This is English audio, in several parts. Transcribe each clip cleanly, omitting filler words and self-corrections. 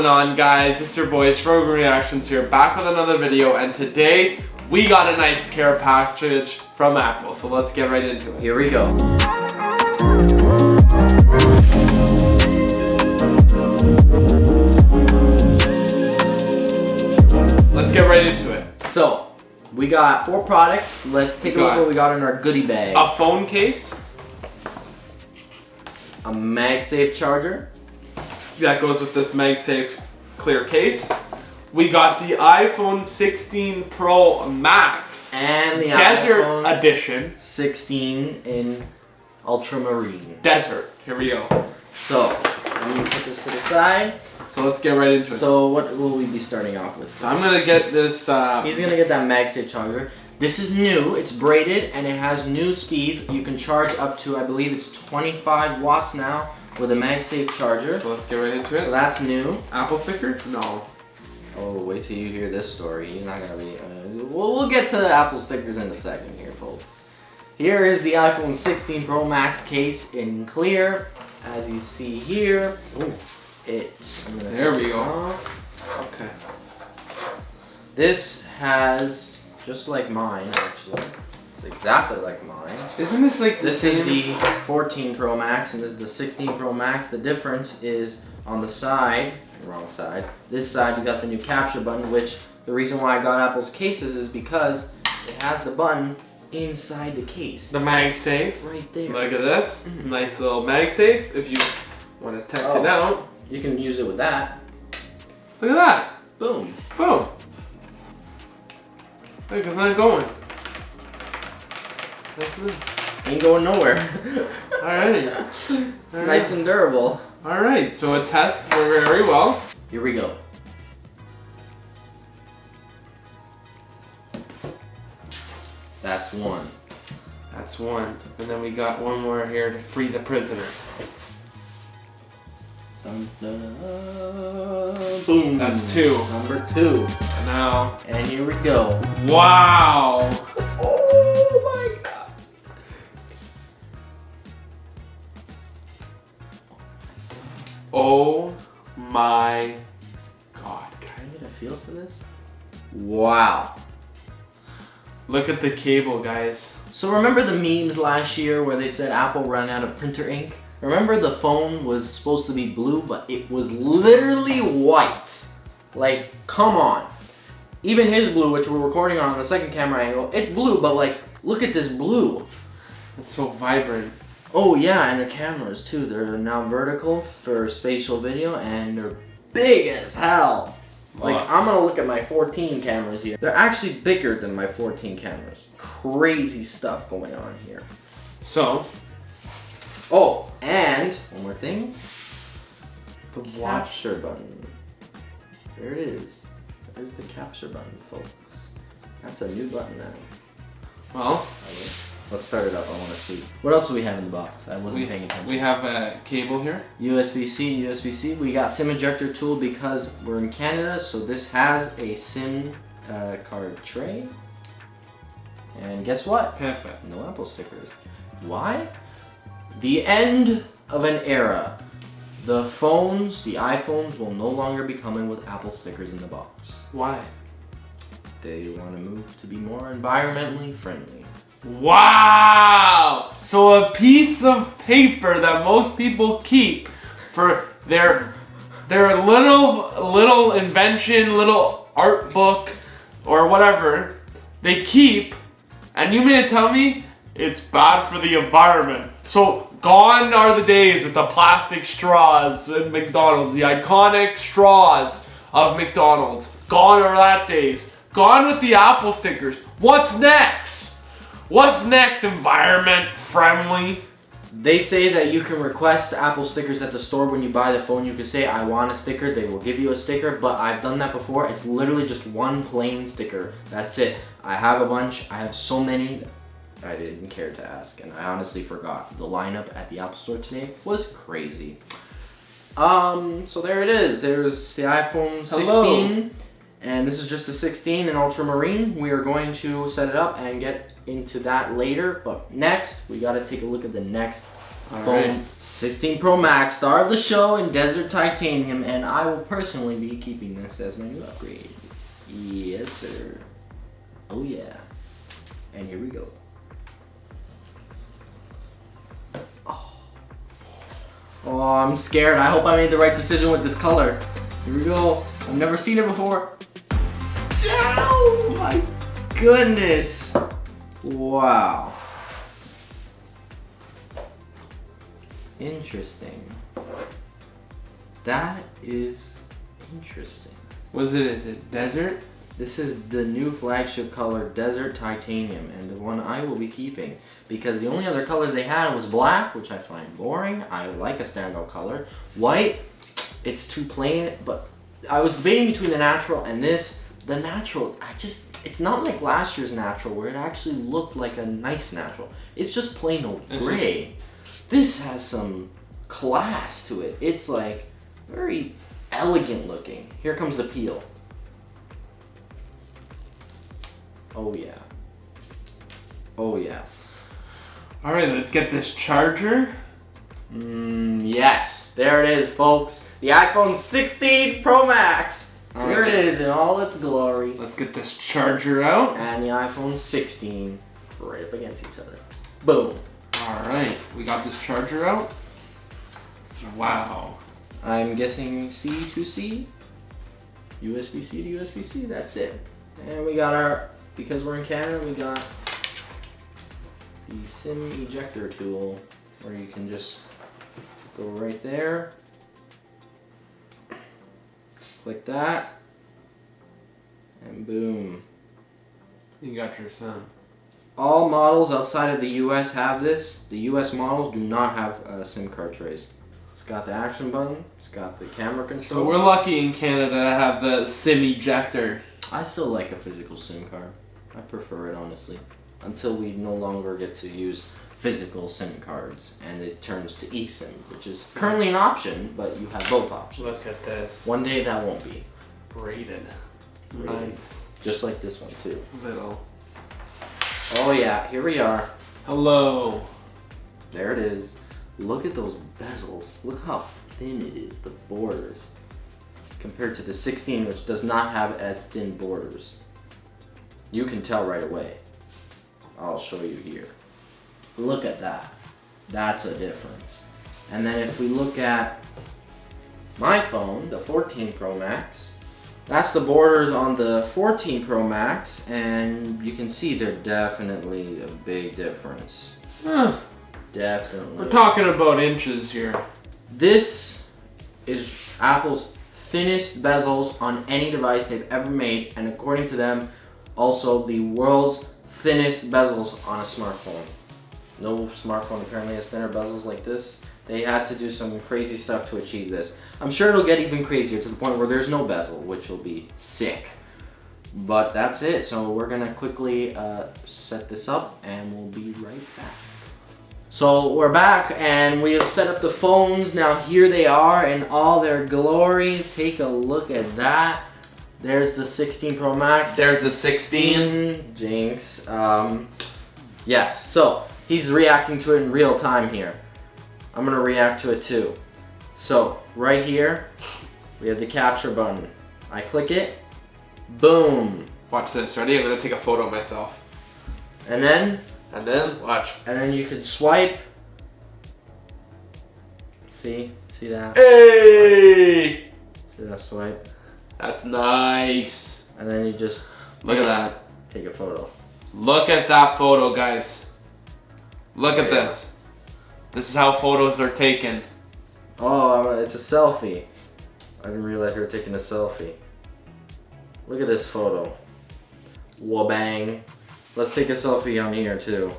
on, guys? It's your boys Frogan Reactions here, back with another video, and today we got a nice care package from Apple, so let's get right into it. Here we go. Let's get right into it. So, we got 4 products. Let's take a look at what we got in our goodie bag. A phone case. A MagSafe charger. That goes with this MagSafe clear case. We got the iPhone 16 Pro Max. And the Desert iPhone Edition. 16 in ultramarine. Desert. Here we go. So, let me put this to the side. So let's get right into it. So, what will we be starting off with first? So I'm going to get this... He's going to get that MagSafe charger. This is new, it's braided, and it has new speeds. You can charge up to, I believe it's 25 watts now with a MagSafe charger. So let's get right into it. So that's new. Apple sticker? No. Oh, wait till you hear this story. He's not gonna be. We'll get to the Apple stickers in a second here, folks. Here is the iPhone 16 Pro Max case in clear, as you see here. Oh, there we go. Off. Okay. This has, just like mine, actually. It's exactly like mine. Isn't this like this is the 14 Pro Max and this is the 16 Pro Max. The difference is on the side, wrong side. This side you got the new capture button, which the reason why I got Apple's cases is because it has the button inside the case. The MagSafe. Right there. Look at this. Nice little MagSafe. If you want to test it out. You can use it with that. Look at that. Boom. Boom. Look, it's not going. That's it. Ain't going nowhere. Alright. It's nice and durable. Alright, so it tests very well. Here we go. That's one. That's one. And then we got one more here to free the prisoner. Dun, dun, dun. Boom. That's 2. Number 2. And now. And here we go. Wow. Oh my god. Oh my god, Can I guys. get a feel for this? Wow. Look at the cable, guys. So remember the memes last year where they said Apple ran out of printer ink? Remember the phone was supposed to be blue, but it was literally white. Like, come on. Even his blue, which we're recording on the second camera angle, it's blue, but like, look at this blue. It's so vibrant. Oh yeah, and the cameras too. They're now vertical for spatial video, and they're big as hell. Like, I'm gonna look at my 14 cameras here. They're actually bigger than my 14 cameras. Crazy stuff going on here. So. Oh, and one more thing. The Capture button. There it is. There's the capture button, folks. That's a new button now. Well. Let's start it up. I want to see. What else do we have in the box? I wasn't paying attention. We have a cable here. USB-C, USB-C. We got SIM ejector tool because we're in Canada, so this has a SIM card tray. And guess what? Perfect. No Apple stickers. Why? The end of an era. The phones, the iPhones, will no longer be coming with Apple stickers in the box. Why? They want to move to be more environmentally friendly. Wow! So a piece of paper that most people keep for their little invention, little art book, or whatever, they keep, and you mean to tell me it's bad for the environment? So gone are the days with the plastic straws in McDonald's, the iconic straws of McDonald's. Gone are that days. Gone with the Apple stickers. What's next? What's next, environment friendly? They say that you can request Apple stickers at the store when you buy the phone. You can say, I want a sticker. They will give you a sticker, but I've done that before. It's literally just one plain sticker. That's it. I have a bunch. I have so many. I didn't care to ask, and I honestly forgot. The lineup at the Apple Store today was crazy. So there it is. There's the iPhone 16. Hello. And this is just the 16 in ultramarine. We are going to set it up and get into that later, but next we got to take a look at the next phone 16 Pro Max, star of the show in Desert Titanium, and I will personally be keeping this as my new upgrade. Yes, sir. Oh yeah. And here we go. Oh, I'm scared. I hope I made the right decision with this color. Here we go. I've never seen it before. Oh my goodness. Wow. Interesting. That is interesting. Is it desert? This is the new flagship color, Desert Titanium, and the one I will be keeping. Because the only other colors they had was black, which I find boring. I like a standout color. White, it's too plain, but I was debating between the natural and this. The natural, it's not like last year's natural where it actually looked like a nice natural. It's just plain old gray. This has some class to it. It's like very elegant looking. Here comes the peel. Oh yeah. Oh yeah. All right, let's get this charger. Yes, there it is, folks. The iPhone 16 Pro Max. Here it is in all its glory. Let's get this charger out. And the iPhone 16 right up against each other. Boom. All right, we got this charger out. Wow. I'm guessing C to C, USB-C to USB-C. That's it. And we got our, because we're in Canada, we got the SIM ejector tool, where you can just go right there, click that, and boom. You got your son. All models outside of the US have this. The US models do not have SIM card trays. It's got the action button, it's got the camera control. So we're lucky in Canada to have the SIM ejector. I still like a physical SIM card. I prefer it, honestly. Until we no longer get to use physical SIM cards and it turns to eSIM, which is currently an option, but you have both options. Look at this. One day that won't be. Braided. Nice. Just like this one too. Little. Oh yeah, here we are. Hello. There it is. Look at those bezels. Look how thin it is, the borders. Compared to the 16, which does not have as thin borders. You can tell right away. I'll show you here. Look at that. That's a difference. And then if we look at my phone, the 14 Pro Max, that's the borders on the 14 Pro Max, and you can see they're definitely a big difference. Huh. Definitely. We're talking about inches here. This is Apple's thinnest bezels on any device they've ever made, and according to them, also the world's thinnest bezels on a smartphone. No smartphone apparently has thinner bezels like this. They had to do some crazy stuff to achieve this. I'm sure it'll get even crazier to the point where there's no bezel, which will be sick. But that's it, so we're gonna quickly set this up and we'll be right back. So we're back and we have set up the phones. Now here they are in all their glory. Take a look at that. There's the 16 Pro Max. There's the 16. Jinx. Yes, so he's reacting to it in real time here. I'm gonna react to it too. So right here, we have the capture button. I click it, boom. Watch this, ready? I'm gonna take a photo of myself. And then Watch. And then you can swipe. See that? Hey! See that swipe? That's nice. And then you just Look at that. take a photo. Look at that photo, guys. Look at this. This is how photos are taken. Oh, it's a selfie. I didn't realize they were taking a selfie. Look at this photo. Wabang. Let's take a selfie on here too.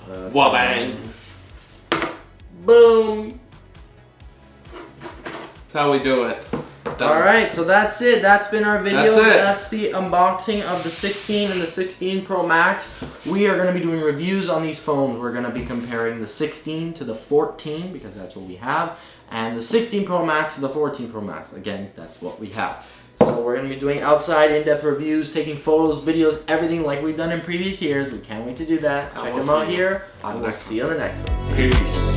Wabang. Boom. That's how we do it. Alright, so that's it. That's been our video. That's it. That's the unboxing of the 16 and the 16 Pro Max. We are going to be doing reviews on these phones. We're going to be comparing the 16 to the 14 because that's what we have. And the 16 Pro Max to the 14 Pro Max. Again, that's what we have. So we're going to be doing outside in-depth reviews, taking photos, videos, everything like we've done in previous years. We can't wait to do that. Check them out here. And we'll see you on the next one. Peace.